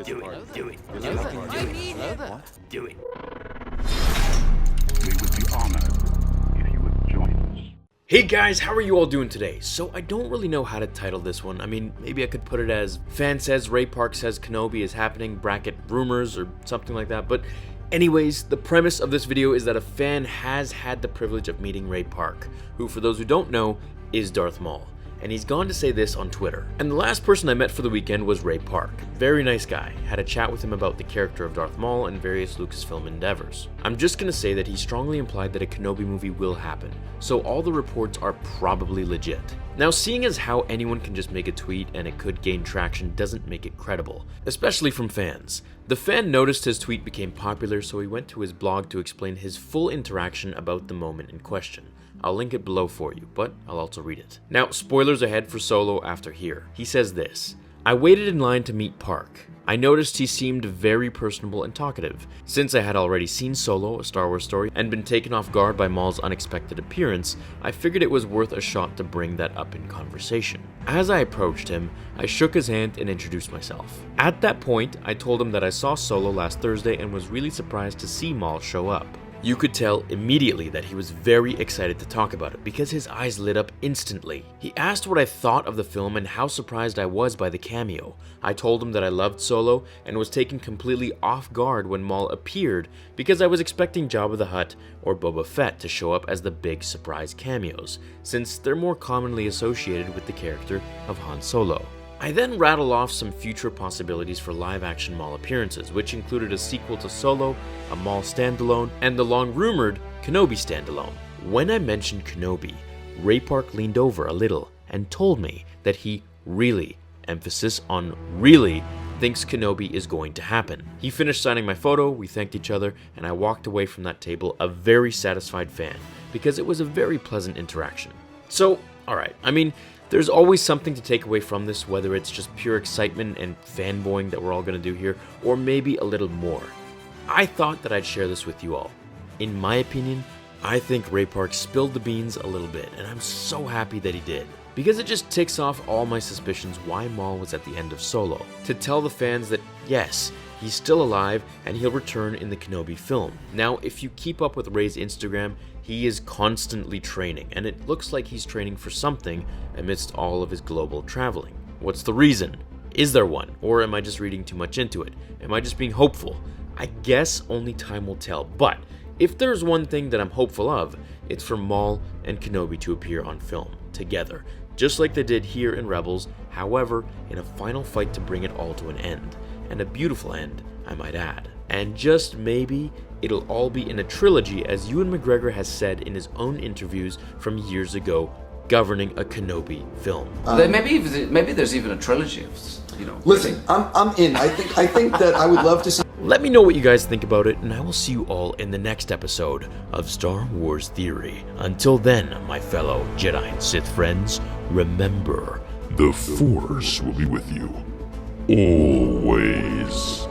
Do it. Do it. Do it. We would be honored if you would join us. Hey guys, how are you all doing today? So I don't really know how to title this one. I mean, maybe I could put it as Fan Says Ray Park Says Kenobi is Happening, bracket rumors, or something like that. But anyways, the premise of this video is that a fan has had the privilege of meeting Ray Park, who, for those who don't know, is Darth Maul. And he's gone to say this on Twitter. And the last person I met for the weekend was Ray Park. Very nice guy. Had a chat with him about the character of Darth Maul and various Lucasfilm endeavors. I'm just gonna say that he strongly implied that a Kenobi movie will happen, so all the reports are probably legit. Now, seeing as how anyone can just make a tweet and it could gain traction doesn't make it credible, especially from fans. The fan noticed his tweet became popular, so he went to his blog to explain his full interaction about the moment in question. I'll link it below for you, but I'll also read it. Now, spoilers ahead for Solo after here. He says this: I waited in line to meet Park. I noticed he seemed very personable and talkative. Since I had already seen Solo, a Star Wars story, and been taken off guard by Maul's unexpected appearance, I figured it was worth a shot to bring that up in conversation. As I approached him, I shook his hand and introduced myself. At that point, I told him that I saw Solo last Thursday and was really surprised to see Maul show up. You could tell immediately that he was very excited to talk about it because his eyes lit up instantly. He asked what I thought of the film and how surprised I was by the cameo. I told him that I loved Solo and was taken completely off guard when Maul appeared because I was expecting Jabba the Hutt or Boba Fett to show up as the big surprise cameos, since they're more commonly associated with the character of Han Solo. I then rattle off some future possibilities for live-action Maul appearances, which included a sequel to Solo, a Maul standalone, and the long-rumored Kenobi standalone. When I mentioned Kenobi, Ray Park leaned over a little and told me that he really, emphasis on really, thinks Kenobi is going to happen. He finished signing my photo, we thanked each other, and I walked away from that table a very satisfied fan, because it was a very pleasant interaction. So, alright, I mean, there's always something to take away from this, whether it's just pure excitement and fanboying that we're all going to do here, or maybe a little more. I thought that I'd share this with you all. In my opinion, I think Ray Park spilled the beans a little bit, and I'm so happy that he did, because it just ticks off all my suspicions why Maul was at the end of Solo, to tell the fans that yes, he's still alive and he'll return in the Kenobi film. Now, if you keep up with Ray's Instagram, he is constantly training, and it looks like he's training for something amidst all of his global traveling. What's the reason? Is there one? Or am I just reading too much into it? Am I just being hopeful? I guess only time will tell, but if there's one thing that I'm hopeful of, it's for Maul and Kenobi to appear on film together, just like they did here in Rebels, however, in a final fight to bring it all to an end, and a beautiful end, I might add. And just maybe, it'll all be in a trilogy, as Ewan McGregor has said in his own interviews from years ago governing a Kenobi film. Maybe there's even a trilogy of, Listen, I'm in. I think that I would love to see. Let me know what you guys think about it, and I will see you all in the next episode of Star Wars Theory. Until then, my fellow Jedi and Sith friends, remember, The Force will be with you always.